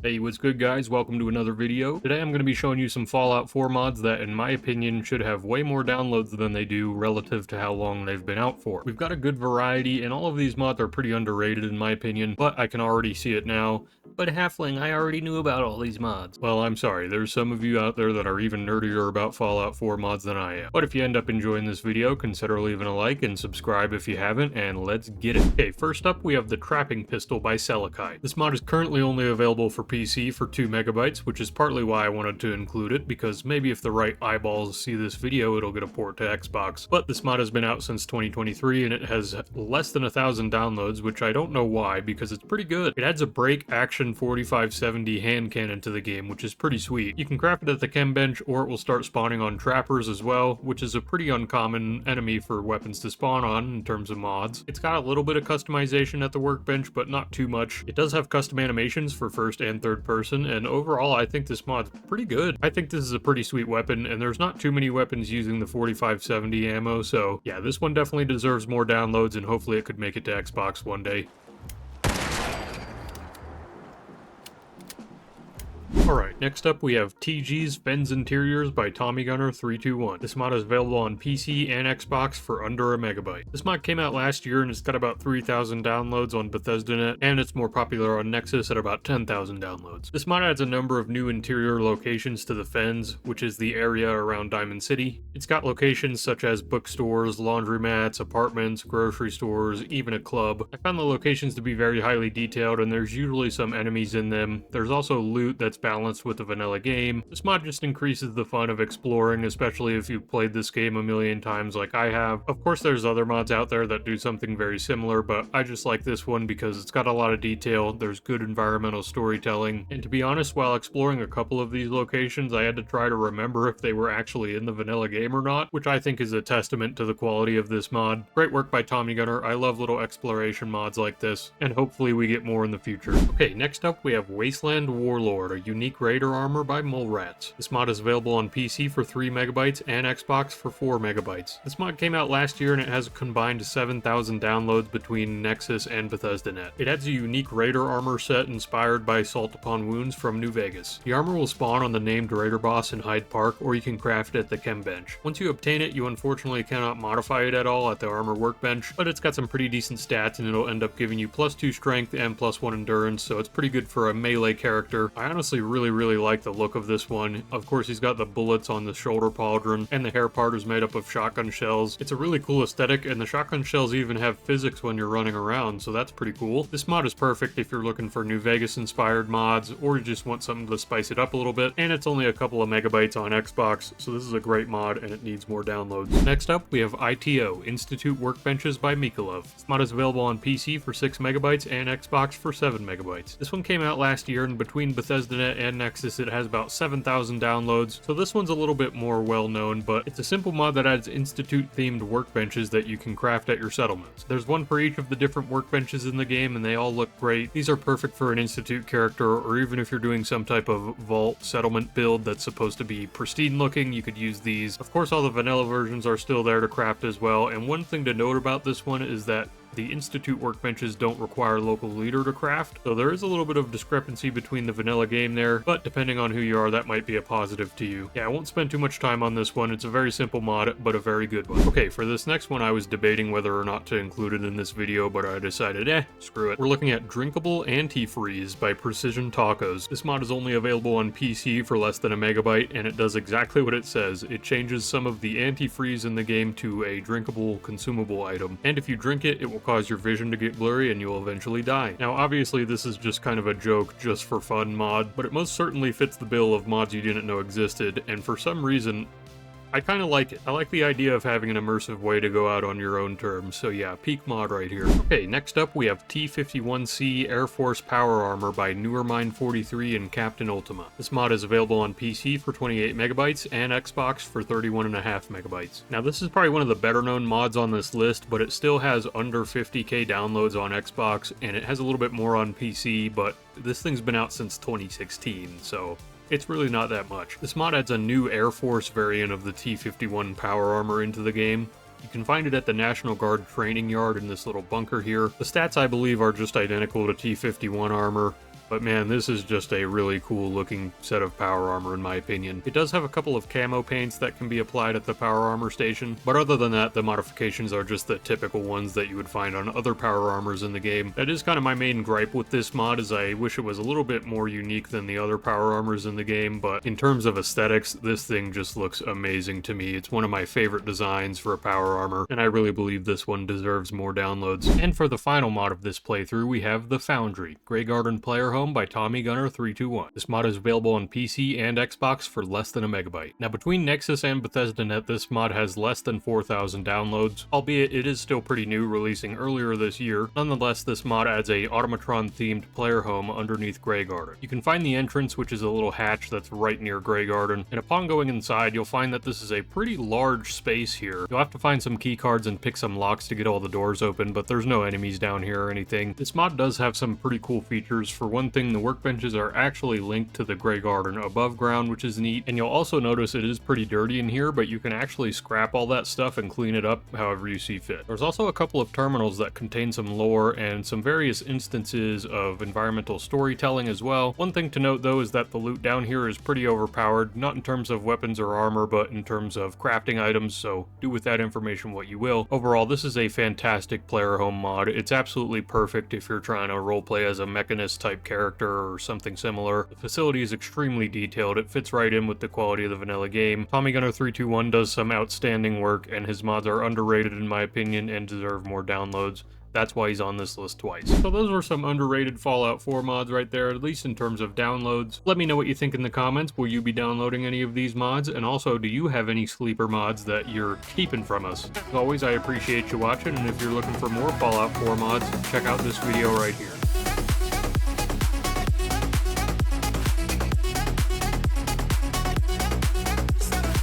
Hey, what's good guys? Welcome to another video. Today I'm going to be showing you some Fallout 4 mods that, in my opinion, should have way more downloads than they do relative to how long they've been out for. We've got a good variety, and all of these mods are pretty underrated in my opinion, but I can already see it now. But Halfling, I already knew about all these mods. Well, I'm sorry, there's some of you out there that are even nerdier about Fallout 4 mods than I am. But if you end up enjoying this video, consider leaving a like and subscribe if you haven't, and let's get it. Okay, first up we have the Trapping Pistol by Selekai. This mod is currently only available for PC for 2 megabytes, which is partly why I wanted to include it, because maybe if the right eyeballs see this video, it'll get a port to Xbox. But this mod has been out since 2023, and it has less than 1,000 downloads, which I don't know why, because it's pretty good. It adds a break action 4570 hand cannon to the game, which is pretty sweet. You can craft it at the chem bench, or it will start spawning on trappers as well, which is a pretty uncommon enemy for weapons to spawn on in terms of mods. It's got a little bit of customization at the workbench, but not too much. It does have custom animations for first and third person, and overall I think this mod's pretty good. I think this is a pretty sweet weapon, and there's not too many weapons using the 4570 ammo, so yeah, this one definitely deserves more downloads, and hopefully it could make it to Xbox one day. Alright, next up we have TGz Fens Interiors by TommyGunner321. This mod is available on PC and Xbox for under a megabyte. This mod came out last year and it's got about 3,000 downloads on BethesdaNet, and it's more popular on Nexus at about 10,000 downloads. This mod adds a number of new interior locations to the Fens, which is the area around Diamond City. It's got locations such as bookstores, laundromats, apartments, grocery stores, even a club. I found the locations to be very highly detailed, and there's usually some enemies in them. There's also loot that's balanced with the vanilla game. This mod just increases the fun of exploring, especially if you've played this game a million times like I have. Of course there's other mods out there that do something very similar, but I just like this one because it's got a lot of detail, there's good environmental storytelling, and to be honest, while exploring a couple of these locations I had to try to remember if they were actually in the vanilla game or not, which I think is a testament to the quality of this mod. Great work by Tommy Gunner. I love little exploration mods like this, and hopefully we get more in the future. Okay, next up we have Wasteland Warlord, a unique Raider armor by Mole Rats. This mod is available on PC for 3 megabytes and Xbox for 4 megabytes. This mod came out last year and it has a combined 7,000 downloads between Nexus and BethesdaNet. It adds a unique Raider armor set inspired by Salt Upon Wounds from New Vegas. The armor will spawn on the named Raider boss in Hyde Park, or you can craft it at the chem bench. Once you obtain it, you unfortunately cannot modify it at all at the armor workbench, but it's got some pretty decent stats and it'll end up giving you +2 strength and +1 endurance, so it's pretty good for a melee character. I honestly really like the look of this one. Of course, he's got the bullets on the shoulder pauldron, and the hair part is made up of shotgun shells. It's a really cool aesthetic, and the shotgun shells even have physics when you're running around, so that's pretty cool. This mod is perfect if you're looking for New Vegas inspired mods, or you just want something to spice it up a little bit, and it's only a couple of megabytes on Xbox, so this is a great mod and it needs more downloads. Next up, we have ITO, Institute Workbenches by Mikolov. This mod is available on PC for 6 megabytes and Xbox for 7 megabytes. This one came out last year, and between BethesdaNet and Nexus it has about 7,000 downloads, so this one's a little bit more well known, but it's a simple mod that adds Institute themed workbenches that you can craft at your settlements. There's one for each of the different workbenches in the game and they all look great. These are perfect for an Institute character, or even if you're doing some type of vault settlement build that's supposed to be pristine looking, you could use these. Of course all the vanilla versions are still there to craft as well, and one thing to note about this one is that the Institute workbenches don't require local leader to craft, so there is a little bit of discrepancy between the vanilla game there, but depending on who you are, that might be a positive to you. Yeah, I won't spend too much time on this one. It's a very simple mod, but a very good one. Okay, for this next one, I was debating whether or not to include it in this video, but I decided, screw it. We're looking at Drinkable Antifreeze by Precision Tacos. This mod is only available on PC for less than a megabyte, and it does exactly what it says. It changes some of the antifreeze in the game to a drinkable, consumable item, and if you drink it, it will cause your vision to get blurry and you'll eventually die. Now obviously this is just kind of a joke, just for fun mod, but it most certainly fits the bill of mods you didn't know existed, and for some reason I kind of like it. I like the idea of having an immersive way to go out on your own terms, so yeah, peak mod right here. Okay, next up we have T51c Airforce Power Armor by Newermind43 and Captain Ultima. This mod is available on PC for 28 megabytes and Xbox for 31.5 megabytes. Now this is probably one of the better known mods on this list, but it still has under 50k downloads on Xbox, and it has a little bit more on PC, but this thing's been out since 2016, so it's really not that much. This mod adds a new Air Force variant of the T51 power armor into the game. You can find it at the National Guard training yard in this little bunker here. The stats, I believe, are just identical to T51 armor. But man, this is just a really cool looking set of power armor in my opinion. It does have a couple of camo paints that can be applied at the power armor station, but other than that, the modifications are just the typical ones that you would find on other power armors in the game. That is kind of my main gripe with this mod, is I wish it was a little bit more unique than the other power armors in the game, but in terms of aesthetics, this thing just looks amazing to me. It's one of my favorite designs for a power armor, and I really believe this one deserves more downloads. And for the final mod of this playthrough, we have the Foundry Grey Garden Player Home by TommyGunner321. This mod is available on PC and Xbox for less than a megabyte. Now, between Nexus and BethesdaNet, this mod has less than 4,000 downloads, albeit it is still pretty new, releasing earlier this year. Nonetheless, this mod adds a automatron-themed player home underneath Grey Garden. You can find the entrance, which is a little hatch that's right near Grey Garden, and upon going inside, you'll find that this is a pretty large space here. You'll have to find some key cards and pick some locks to get all the doors open, but there's no enemies down here or anything. This mod does have some pretty cool features. For one thing, the workbenches are actually linked to the Grey Garden above ground, which is neat, and you'll also notice it is pretty dirty in here, but you can actually scrap all that stuff and clean it up however you see fit. There's also a couple of terminals that contain some lore and some various instances of environmental storytelling as well. One thing to note though is that the loot down here is pretty overpowered, not in terms of weapons or armor, but in terms of crafting items, so do with that information what you will. Overall, this is a fantastic player home mod. It's absolutely perfect if you're trying to roleplay as a mechanist type character or something similar. The facility is extremely detailed. It fits right in with the quality of the vanilla game. TommyGunner321 does some outstanding work, and his mods are underrated in my opinion and deserve more downloads. That's why he's on this list twice. So those were some underrated Fallout 4 mods right there, at least in terms of downloads. Let me know what you think in the comments. Will you be downloading any of these mods? And also, do you have any sleeper mods that you're keeping from us? As always, I appreciate you watching, and if you're looking for more Fallout 4 mods, check out this video right here.